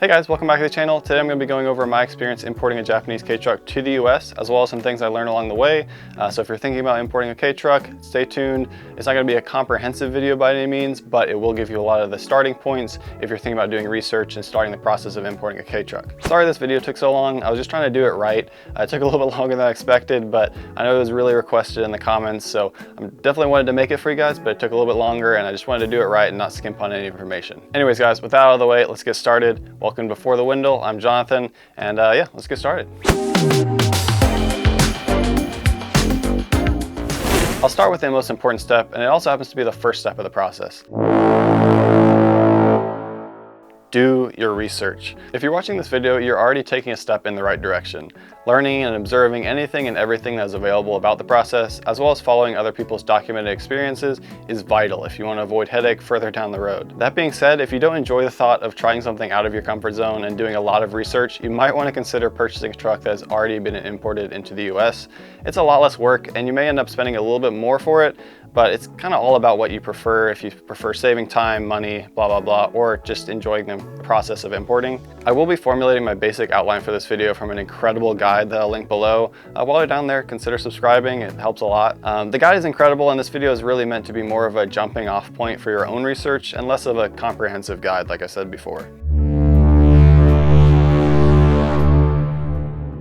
Hey guys, welcome back to the channel. Today I'm going to be going over my experience importing a Japanese Kei truck to the US, as well as some things I learned along the way. So if you're thinking about importing a Kei truck, stay tuned. It's not going to be a comprehensive video by any means, but it will give you a lot of the starting points if you're thinking about doing research and starting the process of importing a Kei truck. Sorry this video took so long. I was just trying to do it right. It took a little bit longer than I expected, but I know it was really requested in the comments, so I definitely wanted to make it for you guys, but it took a little bit longer and I just wanted to do it right and not skimp on any information. Anyways guys, with that out of the way, let's get started. Welcome to Before the Window. I'm Jonathan, and yeah, let's get started. I'll start with the most important step, and it also happens to be the first step of the process. Do your research. If you're watching this video, you're already taking a step in the right direction. Learning and observing anything and everything that is available about the process, as well as following other people's documented experiences, is vital if you want to avoid headache further down the road. That being said, if you don't enjoy the thought of trying something out of your comfort zone and doing a lot of research, you might want to consider purchasing a truck that has already been imported into the US. It's a lot less work, and you may end up spending a little bit more for it, but it's kind of all about what you prefer. If you prefer saving time, money, blah, blah, blah, or just enjoying the process of importing. I will be formulating my basic outline for this video from an incredible guide that I'll link below. While you're down there, consider subscribing. It helps a lot. The guide is incredible, and this video is really meant to be more of a jumping off point for your own research and less of a comprehensive guide, like I said before.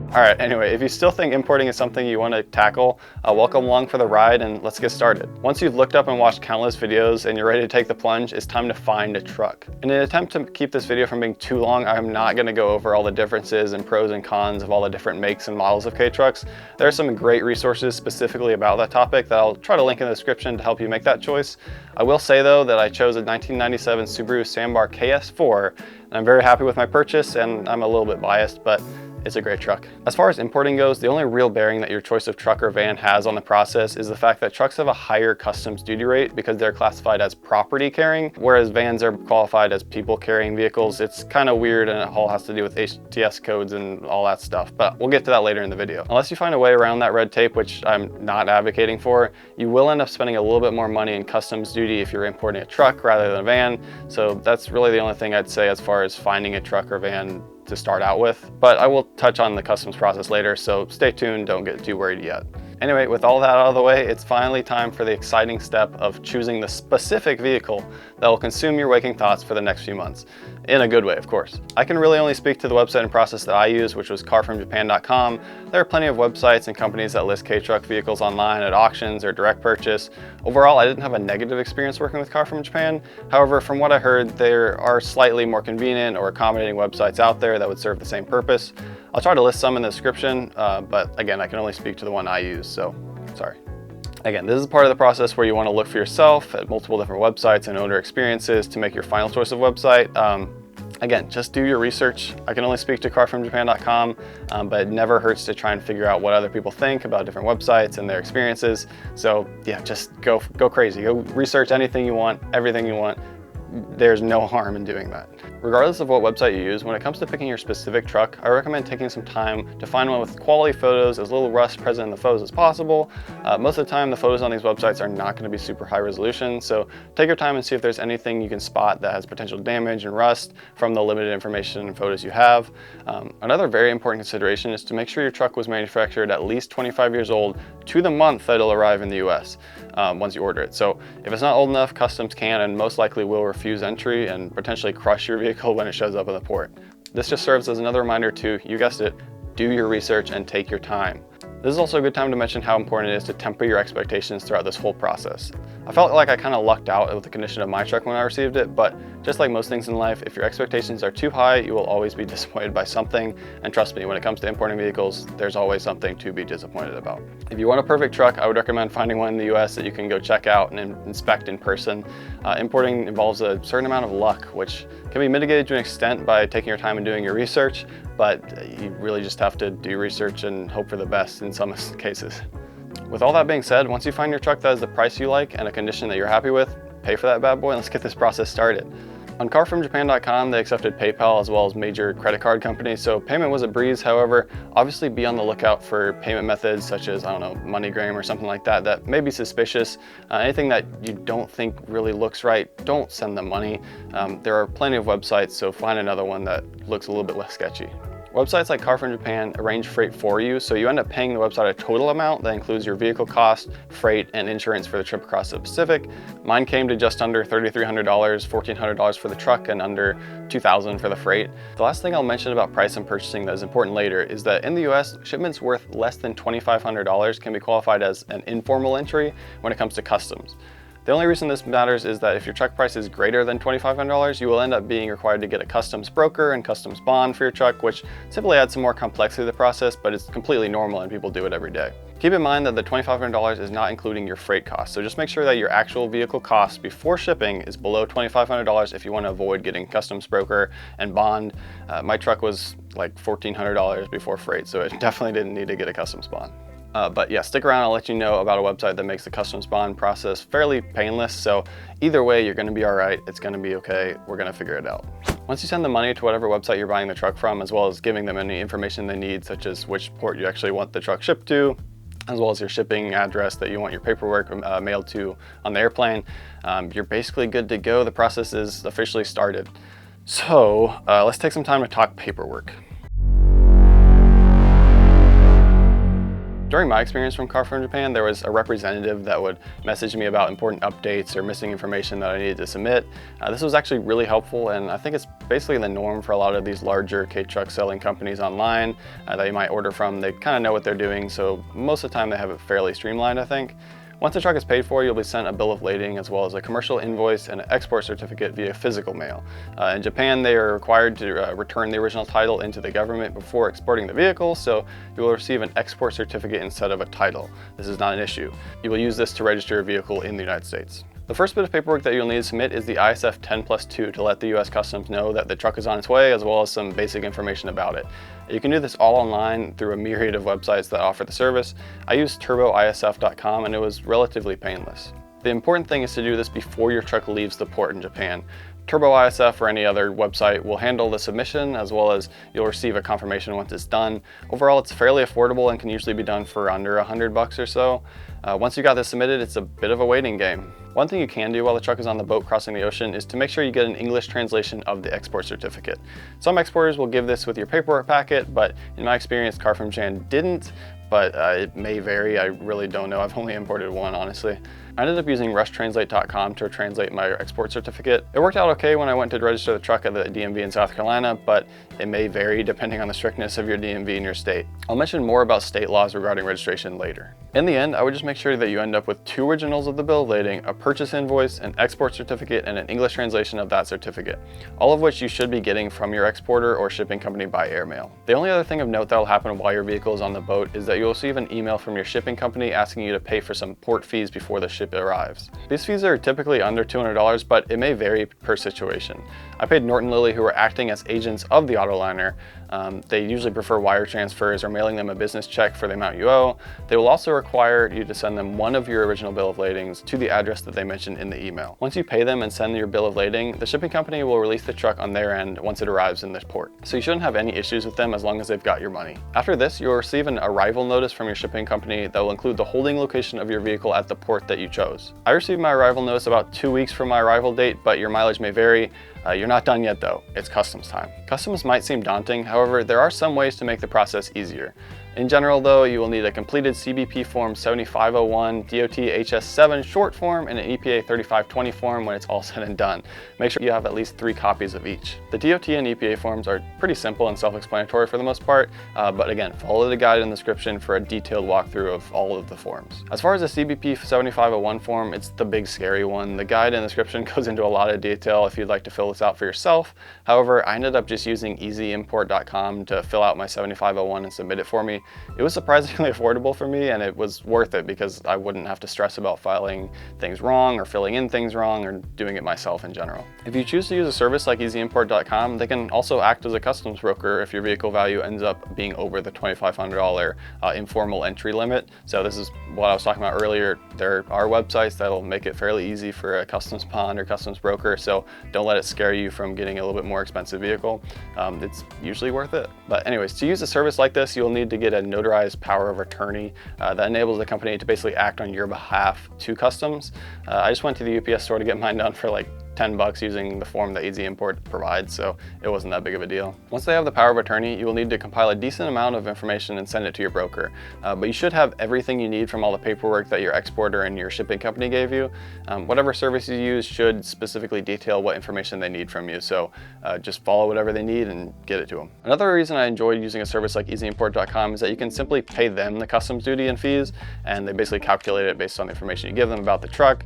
All right, anyway, if you still think importing is something you want to tackle, welcome along for the ride and let's get started. Once you've looked up and watched countless videos and you're ready to take the plunge, it's time to find a truck. In an attempt to keep this video from being too long, I'm not going to go over all the differences and pros and cons of all the different makes and models of Kei trucks. There are some great resources specifically about that topic that I'll try to link in the description to help you make that choice. I will say though that I chose a 1997 Subaru Sandbar KS4, and I'm very happy with my purchase, and I'm a little bit biased, but it's a great truck. As far as importing goes, the only real bearing that your choice of truck or van has on the process is the fact that trucks have a higher customs duty rate because they're classified as property carrying, whereas vans are qualified as people carrying vehicles. It's kind of weird, and it all has to do with HTS codes and all that stuff, but we'll get to that later in the video. Unless you find a way around that red tape, which I'm not advocating for, you will end up spending a little bit more money in customs duty if you're importing a truck rather than a van. So that's really the only thing I'd say as far as finding a truck or van to start out with, but I will touch on the customs process later, so stay tuned, don't get too worried yet. Anyway, with all that out of the way, it's finally time for the exciting step of choosing the specific vehicle that will consume your waking thoughts for the next few months. In a good way, of course. I can really only speak to the website and process that I use, which was carfromjapan.com. There are plenty of websites and companies that list Kei truck vehicles online at auctions or direct purchase. Overall, I didn't have a negative experience working with Car from Japan. However, from what I heard, there are slightly more convenient or accommodating websites out there that would serve the same purpose. I'll try to list some in the description, but again, I can only speak to the one I use, so sorry. Again, this is part of the process where you want to look for yourself at multiple different websites and owner experiences to make your final choice of website. Again, just do your research. I can only speak to carfromjapan.com, but it never hurts to try and figure out what other people think about different websites and their experiences. So yeah, just go crazy. Go research anything you want, everything you want. There's no harm in doing that. Regardless of what website you use, when it comes to picking your specific truck, I recommend taking some time to find one with quality photos, as little rust present in the photos as possible. Most of the time, the photos on these websites are not going to be super high resolution, so take your time and see if there's anything you can spot that has potential damage and rust from the limited information and photos you have. Another very important consideration is to make sure your truck was manufactured at least 25 years old to the month that it'll arrive in the US once you order it. So if it's not old enough, customs can and most likely will refuse entry and potentially crush your vehicle when it shows up in the port. This just serves as another reminder to, you guessed it, do your research and take your time. This is also a good time to mention how important it is to temper your expectations throughout this whole process. I felt like I kind of lucked out with the condition of my truck when I received it, but just like most things in life, if your expectations are too high, you will always be disappointed by something. And trust me, when it comes to importing vehicles, there's always something to be disappointed about. If you want a perfect truck, I would recommend finding one in the US that you can go check out and inspect in person. Importing involves a certain amount of luck, which can be mitigated to an extent by taking your time and doing your research, but you really just have to do research and hope for the best in some cases. With all that being said, once you find your truck that is the price you like and a condition that you're happy with, pay for that bad boy and let's get this process started. On carfromjapan.com, they accepted PayPal as well as major credit card companies, so payment was a breeze. However, obviously be on the lookout for payment methods such as, I don't know, MoneyGram or something like that that may be suspicious. Anything that you don't think really looks right, don't send them money. There are plenty of websites, so find another one that looks a little bit less sketchy. Websites like Car from Japan arrange freight for you, so you end up paying the website a total amount that includes your vehicle cost, freight, and insurance for the trip across the Pacific. Mine came to just under $3,300, $1,400 for the truck, and under $2,000 for the freight. The last thing I'll mention about price and purchasing that is important later is that in the US, shipments worth less than $2,500 can be qualified as an informal entry when it comes to customs. The only reason this matters is that if your truck price is greater than $2,500, you will end up being required to get a customs broker and customs bond for your truck, which simply adds some more complexity to the process, but it's completely normal and people do it every day. Keep in mind that the $2,500 is not including your freight costs, so just make sure that your actual vehicle cost before shipping is below $2,500 if you want to avoid getting customs broker and bond. My truck was like $1,400 before freight, so it definitely didn't need to get a customs bond. But yeah, stick around, I'll let you know about a website that makes the customs bond process fairly painless, so either way, you're gonna be all right, it's gonna be okay, we're gonna figure it out. Once you send the money to whatever website you're buying the truck from, as well as giving them any information they need, such as which port you actually want the truck shipped to, as well as your shipping address that you want your paperwork mailed to on the airplane, you're basically good to go. The process is officially started. So let's take some time to talk paperwork. During my experience from Car from Japan, there was a representative that would message me about important updates or missing information that I needed to submit. This was actually really helpful, and I think it's basically the norm for a lot of these larger Kei Truck selling companies online that you might order from. They kind of know what they're doing, so most of the time they have it fairly streamlined, I think. Once the truck is paid for, you'll be sent a bill of lading as well as a commercial invoice and an export certificate via physical mail. In Japan, they are required to return the original title into the government before exporting the vehicle, so you will receive an export certificate instead of a title. This is not an issue. You will use this to register your vehicle in the United States. The first bit of paperwork that you'll need to submit is the ISF 10+2 to let the US Customs know that the truck is on its way, as well as some basic information about it. You can do this all online through a myriad of websites that offer the service. I used turboisf.com and it was relatively painless. The important thing is to do this before your truck leaves the port in Japan. TurboISF or any other website will handle the submission, as well as you'll receive a confirmation once it's done. Overall, it's fairly affordable and can usually be done for under $100 or so. Once you got this submitted, it's a bit of a waiting game. One thing you can do while the truck is on the boat crossing the ocean is to make sure you get an English translation of the export certificate. Some exporters will give this with your paperwork packet, but in my experience, Car from Japan didn't, but it may vary. I really don't know. I've only imported one, honestly. I ended up using rushtranslate.com to translate my export certificate. It worked out okay when I went to register the truck at the DMV in South Carolina, but it may vary depending on the strictness of your DMV in your state. I'll mention more about state laws regarding registration later. In the end, I would just make sure that you end up with 2 originals of the bill of lading, a purchase invoice, an export certificate, and an English translation of that certificate, all of which you should be getting from your exporter or shipping company by airmail. The only other thing of note that will happen while your vehicle is on the boat is that you'll receive an email from your shipping company asking you to pay for some port fees before the ship arrives. These fees are typically under $200, but it may vary per situation. I paid Norton Lilly, who are acting as agents of the autoliner. They usually prefer wire transfers or mailing them a business check for the amount you owe. They will also require you to send them one of your original bill of ladings to the address that they mentioned in the email. Once you pay them and send your bill of lading, the shipping company will release the truck on their end once it arrives in the port. So you shouldn't have any issues with them as long as they've got your money. After this, you'll receive an arrival notice from your shipping company that will include the holding location of your vehicle at the port that you chose. I received my arrival notice about 2 weeks from my arrival date, but your mileage may vary. You're not done yet though, it's customs time. Customs might seem daunting, however, there are some ways to make the process easier. In general though, you will need a completed CBP Form 7501, DOT HS7 short form, and an EPA 3520 form when it's all said and done. Make sure you have at least 3 copies of each. The DOT and EPA forms are pretty simple and self-explanatory for the most part, but again, follow the guide in the description for a detailed walkthrough of all of the forms. As far as the CBP 7501 form, it's the big scary one. The guide in the description goes into a lot of detail if you'd like to fill this out for yourself. However, I ended up just using easyimport.com to fill out my 7501 and submit it for me. It was surprisingly affordable for me, and it was worth it because I wouldn't have to stress about filing things wrong or filling in things wrong or doing it myself in general. If you choose to use a service like easyimport.com, they can also act as a customs broker if your vehicle value ends up being over the $2,500 informal entry limit. So this is what I was talking about earlier. There are websites that'll make it fairly easy for a customs bond or customs broker, so don't let it scare you from getting a little bit more expensive vehicle. It's usually worth it. But anyways, to use a service like this, you'll need to get a notarized power of attorney that enables the company to basically act on your behalf to customs. I just went to the UPS store to get mine done for like $10 using the form that Easy Import provides, so it wasn't that big of a deal. Once they have the power of attorney, you will need to compile a decent amount of information and send it to your broker. But you should have everything you need from all the paperwork that your exporter and your shipping company gave you. Whatever service you use should specifically detail what information they need from you, so just follow whatever they need and get it to them. Another reason I enjoy using a service like easyimport.com is that you can simply pay them the customs duty and fees, and they basically calculate it based on the information you give them about the truck.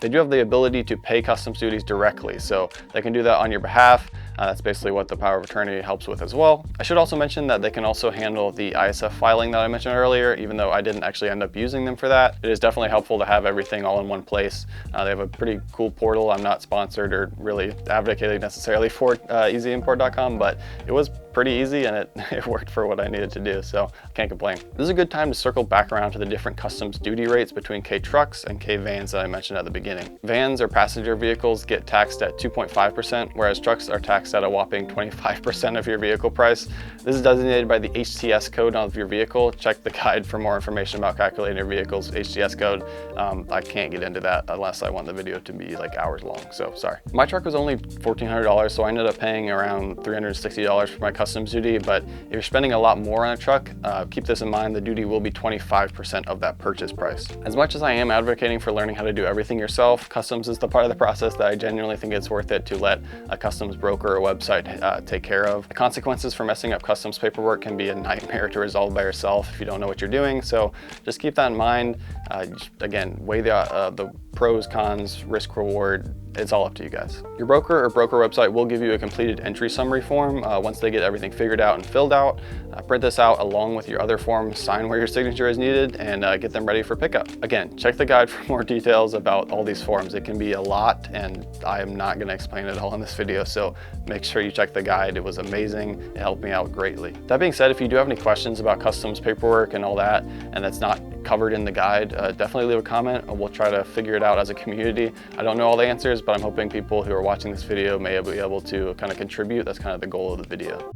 They do have the ability to pay customs duties directly, so they can do that on your behalf. That's basically what the power of attorney helps with as well. I should also mention that they can also handle the ISF filing that I mentioned earlier, even though I didn't actually end up using them for that. It is definitely helpful to have everything all in one place. They have a pretty cool portal. I'm not sponsored or really advocating necessarily for easyimport.com, but it was pretty easy and it worked for what I needed to do, so I can't complain. This is a good time to circle back around to the different customs duty rates between Kei Trucks and Kei Vans that I mentioned at the beginning. Vans or passenger vehicles get taxed at 2.5%, whereas trucks are taxed at a whopping 25% of your vehicle price. This is designated by the HTS code of your vehicle. Check the guide for more information about calculating your vehicle's HTS code. I can't get into that unless I want the video to be like hours long, so sorry. My truck was only $1,400, so I ended up paying around $360 for my customs duty, but if you're spending a lot more on a truck, keep this in mind, the duty will be 25% of that purchase price. As much as I am advocating for learning how to do everything yourself, customs is the part of the process that I genuinely think it's worth it to let a customs broker or website take care of. The consequences for messing up customs paperwork can be a nightmare to resolve by yourself if you don't know what you're doing, so just keep that in mind. Again, weigh the pros, cons, risk, reward. It's all up to you guys. Your broker or broker website will give you a completed entry summary form once they get everything figured out and filled out. Print this out along with your other forms, sign where your signature is needed, and get them ready for pickup. Again, check the guide for more details about all these forms. It can be a lot, and I am not gonna explain it all in this video, so make sure you check the guide. It was amazing. It helped me out greatly. That being said, if you do have any questions about customs paperwork and all that, and that's not covered in the guide, definitely leave a comment. We'll try to figure it out as a community. I don't know all the answers, but I'm hoping people who are watching this video may be able to kind of contribute. That's kind of the goal of the video.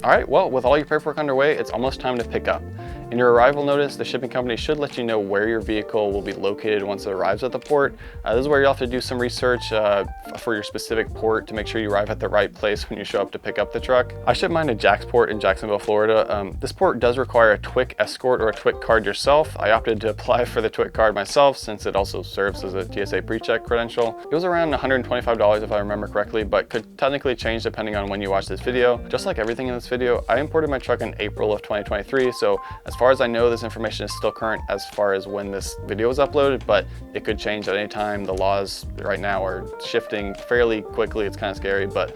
All right, well, with all your paperwork underway, it's almost time to pick up. In your arrival notice, the shipping company should let you know where your vehicle will be located once it arrives at the port. This is where you'll have to do some research for your specific port to make sure you arrive at the right place when you show up to pick up the truck. I ship mine to Jack's Port in Jacksonville, Florida. This port does require a TWIC escort or a TWIC card yourself. I opted to apply for the TWIC card myself since it also serves as a TSA pre-check credential. It was around $125 if I remember correctly, but could technically change depending on when you watch this video. Just like everything in this video, I imported my truck in April of 2023, so as far as I know, this information is still current as far as when this video is uploaded, but it could change at any time. The laws right now are shifting fairly quickly. It's kind of scary, but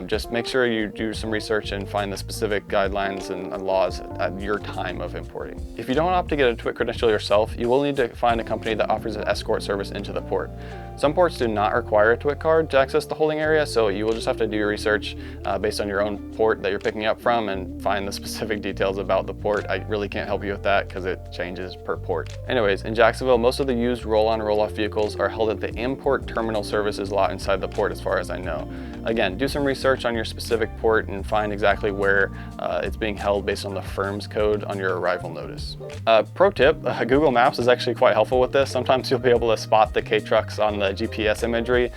just make sure you do some research and find the specific guidelines and laws at your time of importing. If you don't opt to get a TWIC credential yourself, you will need to find a company that offers an escort service into the port. Some ports do not require a TWIC card to access the holding area, so you will just have to do your research based on your own port that you're picking up from and find the specific details about the port. I really can't help you with that because it changes per port. Anyways, in Jacksonville, most of the used roll-on roll-off vehicles are held at the import terminal services lot inside the port as far as I know. Again, do some research on your specific port and find exactly where it's being held based on the firm's code on your arrival notice. Pro tip, Google Maps is actually quite helpful with this. Sometimes you'll be able to spot the Kei Trucks on the GPS imagery.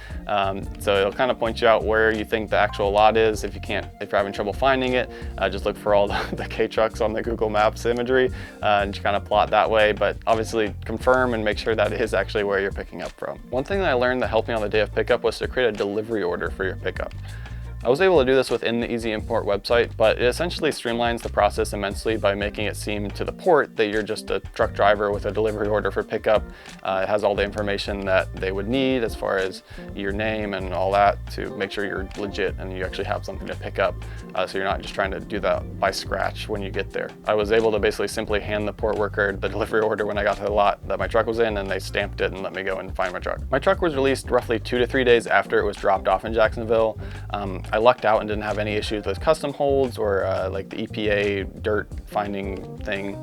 So it'll kind of point you out where you think the actual lot is. If you're having trouble finding it, just look for all the Kei Trucks on the Google Maps imagery and kind of plot that way, but obviously confirm and make sure that it is actually where you're picking up from. One thing that I learned that helped me on the day of pickup was to create a delivery order for your pickup. I was able to do this within the Easy Import website, but it essentially streamlines the process immensely by making it seem to the port that you're just a truck driver with a delivery order for pickup. It has all the information that they would need as far as your name and all that to make sure you're legit and you actually have something to pick up, so you're not just trying to do that by scratch when you get there. I was able to basically simply hand the port worker the delivery order when I got to the lot that my truck was in, and they stamped it and let me go and find my truck. My truck was released roughly 2 to 3 days after it was dropped off in Jacksonville. I lucked out and didn't have any issues with custom holds or like the EPA dirt finding thing.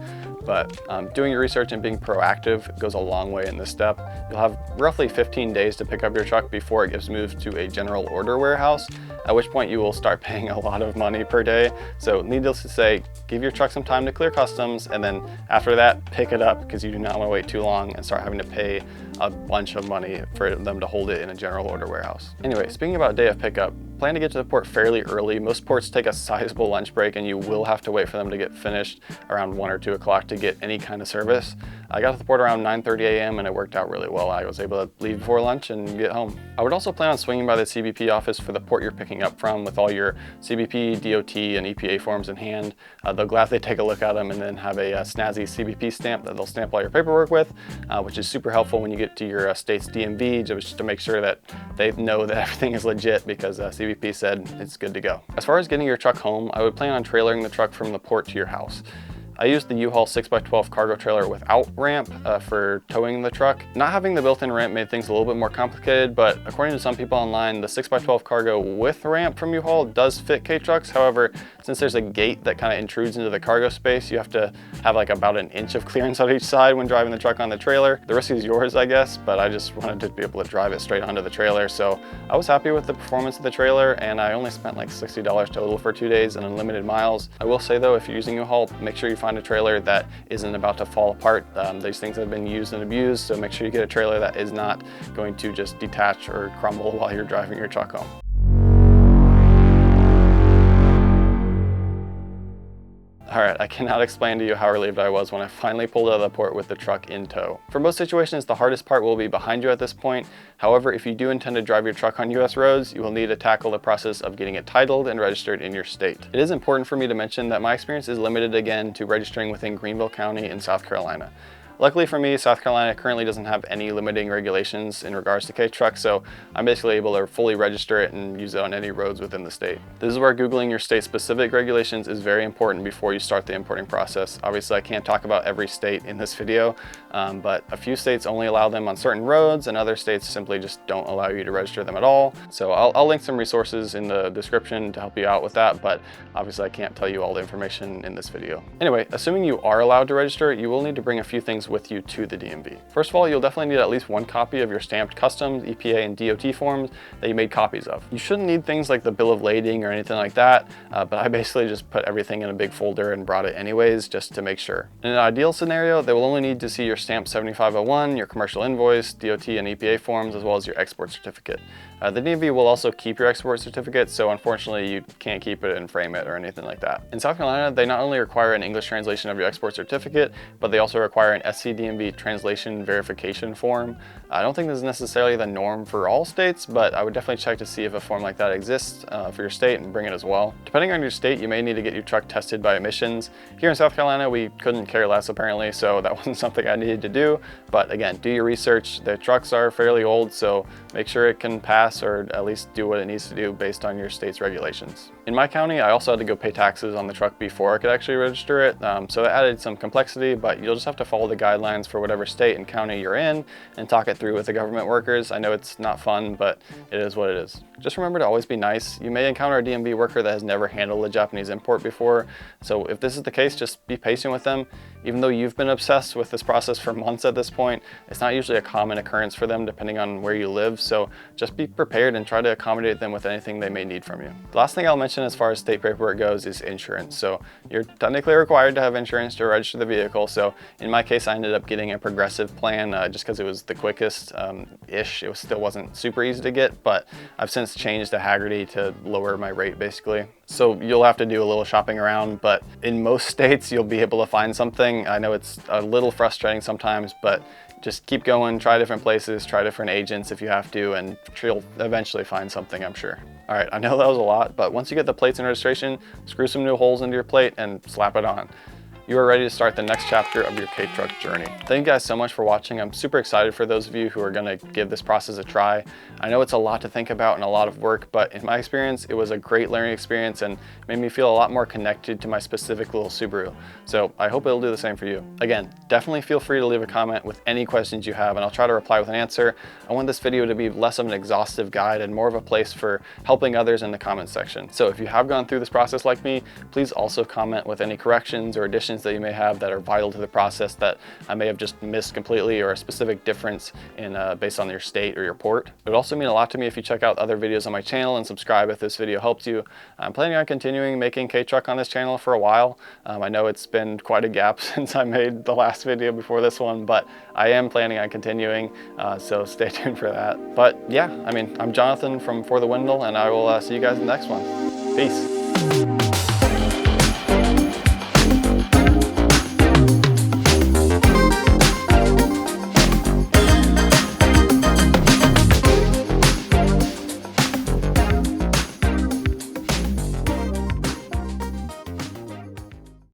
But doing your research and being proactive goes a long way in this step. You'll have roughly 15 days to pick up your truck before it gets moved to a general order warehouse, at which point you will start paying a lot of money per day. So needless to say, give your truck some time to clear customs, and then after that, pick it up, because you do not want to wait too long and start having to pay a bunch of money for them to hold it in a general order warehouse. Anyway, speaking about day of pickup, plan to get to the port fairly early. Most ports take a sizable lunch break, and you will have to wait for them to get finished around 1 or 2 o'clock to get any kind of service. I got to the port around 9:30 a.m. and it worked out really well. I was able to leave before lunch and get home. I would also plan on swinging by the CBP office for the port you're picking up from with all your CBP, DOT, and EPA forms in hand. They'll gladly take a look at them and then have a snazzy CBP stamp that they'll stamp all your paperwork with, which is super helpful when you get to your state's DMV, just to make sure that they know that everything is legit, because CBP said it's good to go. As far as getting your truck home, I would plan on trailering the truck from the port to your house. I used the U-Haul 6x12 cargo trailer without ramp for towing the truck. Not having the built-in ramp made things a little bit more complicated, but according to some people online, the 6x12 cargo with ramp from U-Haul does fit Kei trucks. However, since there's a gate that kind of intrudes into the cargo space, you have to have like about an inch of clearance on each side when driving the truck on the trailer. The risk is yours, I guess, but I just wanted to be able to drive it straight onto the trailer. So I was happy with the performance of the trailer, and I only spent like $60 total for 2 days and unlimited miles. I will say though, if you're using U-Haul, make sure you find a trailer that isn't about to fall apart. These things have been used and abused, so make sure you get a trailer that is not going to just detach or crumble while you're driving your truck home. All right, I cannot explain to you how relieved I was when I finally pulled out of the port with the truck in tow. For most situations, the hardest part will be behind you at this point. However, if you do intend to drive your truck on US roads, you will need to tackle the process of getting it titled and registered in your state. It is important for me to mention that my experience is limited again to registering within Greenville County in South Carolina. Luckily for me, South Carolina currently doesn't have any limiting regulations in regards to Kei Truck, so I'm basically able to fully register it and use it on any roads within the state. This is where Googling your state-specific regulations is very important before you start the importing process. Obviously, I can't talk about every state in this video, but a few states only allow them on certain roads, and other states simply just don't allow you to register them at all. So I'll link some resources in the description to help you out with that, but obviously I can't tell you all the information in this video. Anyway, assuming you are allowed to register, you will need to bring a few things with you to the DMV. First of all, you'll definitely need at least one copy of your stamped customs, EPA, and DOT forms that you made copies of. You shouldn't need things like the bill of lading or anything like that, but I basically just put everything in a big folder and brought it anyways, just to make sure. In an ideal scenario, they will only need to see your stamped 7501, your commercial invoice, DOT and EPA forms, as well as your export certificate. The DMV will also keep your export certificate, so unfortunately you can't keep it and frame it or anything like that. In South Carolina, they not only require an English translation of your export certificate, but they also require an SCDMV translation verification form. I don't think this is necessarily the norm for all states, but I would definitely check to see if a form like that exists for your state and bring it as well. Depending on your state, you may need to get your truck tested by emissions. Here in South Carolina, we couldn't care less apparently, so that wasn't something I needed to do. But again, do your research. The trucks are fairly old, so make sure it can pass, or at least do what it needs to do based on your state's regulations. In my county, I also had to go pay taxes on the truck before I could actually register it, so that added some complexity, but you'll just have to follow the guidelines for whatever state and county you're in and talk it through with the government workers. I know it's not fun, but it is what it is. Just remember to always be nice. You may encounter a DMV worker that has never handled a Japanese import before, so if this is the case, just be patient with them. Even though you've been obsessed with this process for months at this point, it's not usually a common occurrence for them depending on where you live, so just be prepared and try to accommodate them with anything they may need from you. The last thing I'll mention as far as state paperwork goes is insurance. So you're technically required to have insurance to register the vehicle, so in my case I ended up getting a progressive plan just because it was the quickest-ish. It still wasn't super easy to get, but I've since changed to Haggerty to lower my rate basically. So you'll have to do a little shopping around, but in most states you'll be able to find something. I know it's a little frustrating sometimes, but just keep going, try different places, try different agents if you have to, and you'll eventually find something, I'm sure. All right, I know that was a lot, but once you get the plates and registration, screw some new holes into your plate and slap it on. You are ready to start the next chapter of your Kei Truck journey. Thank you guys so much for watching. I'm super excited for those of you who are gonna give this process a try. I know it's a lot to think about and a lot of work, but in my experience, it was a great learning experience and made me feel a lot more connected to my specific little Subaru. So I hope it'll do the same for you. Again, definitely feel free to leave a comment with any questions you have and I'll try to reply with an answer. I want this video to be less of an exhaustive guide and more of a place for helping others in the comments section. So if you have gone through this process like me, please also comment with any corrections or additions that you may have that are vital to the process that I may have just missed completely, or a specific difference in based on your state or your port. It would also mean a lot to me if you check out other videos on my channel and subscribe if this video helped you. I'm planning on continuing making Kei Truck on this channel for a while. I know it's been quite a gap since I made the last video before this one, but I am planning on continuing, so stay tuned for that. But yeah, I mean, I'm Jonathan from For the Windle, and I will see you guys in the next one. Peace.